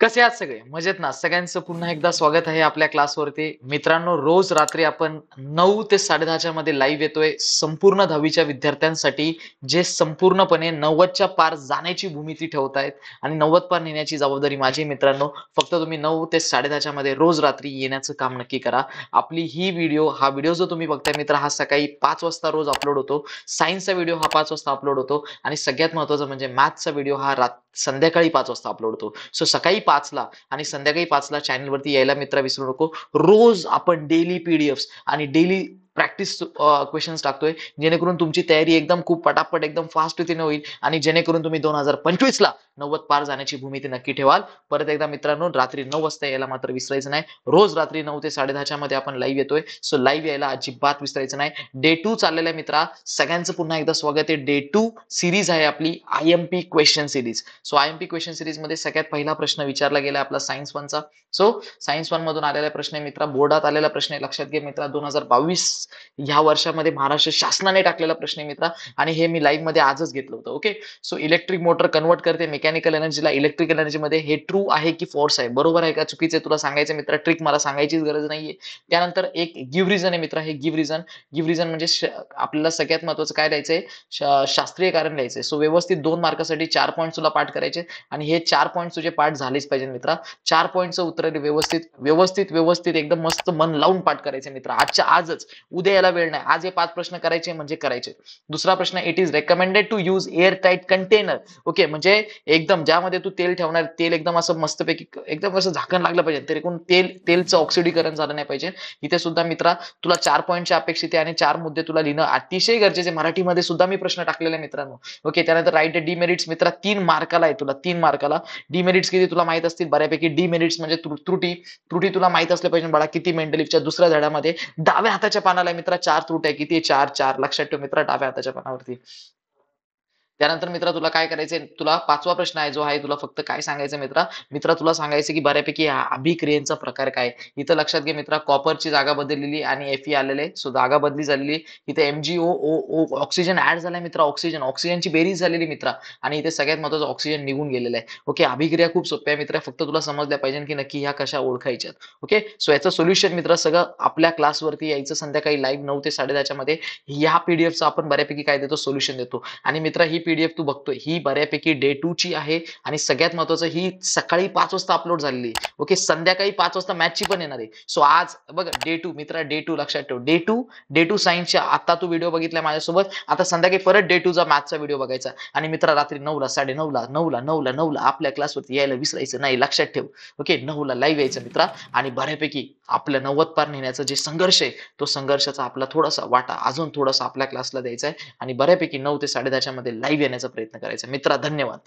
कसे आहात सगळे? मजेत ना? सगळ्यांचं पुन्हा एकदा स्वागत आहे आपल्या क्लासवरती. मित्रांनो, रोज रात्री आपण 9 ते 10:30च्या मध्ये लाईव्ह येतोय. संपूर्ण 10वीच्या विद्यार्थ्यांसाठी जे संपूर्णपणे 90च्या पार जाण्याची भूमिती ठेवतायत आणि 90 पार नेण्याची जबाबदारी माझी आहे मित्रांनो. फक्त तुम्ही 9 ते 10:30च्या मध्ये रोज रात्री येण्याचं काम नक्की करा. आपली हा व्हिडिओ जो तुम्ही बघताय मित्र, हा सकाळी 5 वाजता रोज अपलोड होतो. सायन्सचा व्हिडिओ हा 5 वाजता अपलोड होतो आणि सगळ्यात महत्त्वाचं म्हणजे मॅथ्सचा व्हिडिओ हा संध्याकाळी 5 वाजता अपलोड होतो. सो सकाळी 5 ला आणि संध्याकाळी 5 ला चॅनलवरती यायला मित्र विसरू नको. रोज आपण डेली पीडीएफ्स आणि डेली प्रॅक्टिस क्वेश्चन्स टाकतोय, जेणेकरून तुमची तयारी एकदम खूप पटापट एकदम फास्ट रीतीने होईल आणि जेणेकरून तुम्ही 2025 ला 90 पार जाण्याची भूमिती नक्की ठेवाल. परत एकदा मित्रांनो, रात्री 9 वाजता यायला मात्र विसरायचं नाही. रोज रात्री 9 ते 10:30च्या मध्ये आपण लाईव्ह येतोय. सो लाईव्ह यायला अजिबात विसरायचं नाही. डे 2 चाललेला आहे मित्रा. सगळ्यांचं पुन्हा एकदा स्वागत आहे. डे 2 सिरीज आहे आपली IMP question series. So IMP question series मध्ये सगळ्यात पहिला प्रश्न विचारला गेला आपला सायन्स 1चा. सो सायन्स 1 मधून आलेला प्रश्न आहे मित्रा, बोर्डात आलेला प्रश्न आहे. लक्षात घे मित्रा, 2022 ह्या वर्षामध्ये महाराष्ट्र शासनाने टाकलेला प्रश्न आहे मित्रा, आणि हे मी लाईव्ह मध्ये आजच घेतलं होतं. Okay, so electric motor convert करते मेकॅनिकल एनर्जीला इलेक्ट्रिकल एनर्जी मध्ये. हे ट्रू आहे की फोर्स आहे, बरोबर आहे का चुकीचं आहे तुला सांगायचं मित्रा. ट्रिक मला सांगायचीच गरज नाहीये. त्यानंतर एक गिव्ह रिझन आहे मित्रा. हे गिव्ह रिझन म्हणजे आपल्याला सगळ्यात महत्वाचं काय द्यायचंय, शास्त्रीय कारण द्यायचंय. सो व्यवस्थित 2 मार्कासाठी 4 पॉईंट तुला पाठ करायचे आणि हे 4 पॉईंट तुझे पाठ झालेच पाहिजे मित्रा. 4 पॉईंटचं उत्तर व्यवस्थित व्यवस्थित व्यवस्थित एकदम मस्त मन लावून पाठ करायचे मित्रा. आजच्या आजच, उद्या याला वेळ नाही. आज हे 5 प्रश्न करायचे म्हणजे करायचे. दुसरा प्रश्न, it is recommended to use air tight container. Okay, म्हणजे एकदम ज्यामध्ये तू तेल ठेवणार, तेल एकदम असं मस्तपैकी एकदम असं झाकण लागलं पाहिजे, तरी कोण तेलचं ऑक्सिडीकरण झालं नाही पाहिजे. इथे सुद्धा मित्रा तुला 4 पॉईंटचे अपेक्षित आहे आणि 4 मुद्दे तुला लिहिणं अतिशय गरजेचे. मराठीमध्ये सुद्धा मी प्रश्न टाकलेले मित्रांनो. ओके, त्यानंतर राईट डीमेरिट्स मित्रा, 3 मार्काला आहे तुला, 3 मार्काला. डीमेरिट्स किती तुला माहित असतील बऱ्यापैकी. डीमेरिट्स म्हणजे त्रुटी. त्रुटी तुला माहित असल्या पाहिजे बाळा किती. मेंटलिफच्या दुसऱ्या धड्यामध्ये डाव्या हाताच्या पानाला मित्रा 4 त्रुटी आहे. किती? 4 लक्षात ठेव मित्रा, डाव्या हाताच्या पानावरती. त्यानंतर मित्रा तुला काय करायचंय, तुला 5वा प्रश्न आहे जो आहे, तुला फक्त काय सांगायचं मित्रा, तुला सांगायचं की बऱ्यापैकी अभिक्रियेचा प्रकार काय. इथं लक्षात घे मित्रा, कॉपरची जागा बदललेली आणि एफई आलेले. सो जागा बदली झालेली. इथे एमजीओ ओ ऑक्सिजन ऍड झालाय मित्रा. ऑक्सिजनची बेरीज झालेली मित्रा, आणि इथे सगळ्यात महत्वाचं ऑक्सिजन निघून गेलेलं आहे. ओके, अभिक्रिया खूप सोप्या आहे मित्रा, फक्त तुला समजल्या पाहिजे की नक्की ह्या कशा ओळखायच्यात. ओके, सो याचं सोल्युशन मित्र सगळं आपल्या क्लासवरती यायचं संध्याकाळी लाईव्ह 9 ते 10:30च्या मध्ये. ह्या पीडीएफचं आपण बऱ्यापैकी काय देतो, सोल्युशन देतो. आणि मित्रा ही पीडीएफ तू बघतोय, ही बऱ्यापैकी डे 2 ची आहे आणि सगळ्यात महत्वाचं ही सकाळी 5 वाजता अपलोड झालेली. ओके, संध्याकाळी 5 वाजता मॅथची पण येणार आहे. सो आज बघ डे 2 मित्रा, डे 2 लक्षात ठेव. डे 2 सायन्सच्या आता तू व्हिडिओ बघितलाय माझ्यासोबत. आता संध्याकाळी परत डे 2 चा मॅथचा व्हिडिओ बघायचा. आणि मित्रा रात्री 9 ला, 9:30 ला, 9 ला आपल्या क्लासवरती यायला विसरायचं नाही. लक्षात ठेव. ओके, 9 ला लाईव्ह यायचं मित्रा, आणि बऱ्यापैकी आपल्या 90 पार नेण्याचं जे संघर्ष आहे, तो संघर्षाचा आपला थोडासा वाटा अजून थोडासा आपल्या क्लासला द्यायचा आहे आणि बऱ्यापैकी 9 ते 10:30च्या मध्ये लाईव्ह येण्याचा प्रयत्न करायचा. मित्रा धन्यवाद.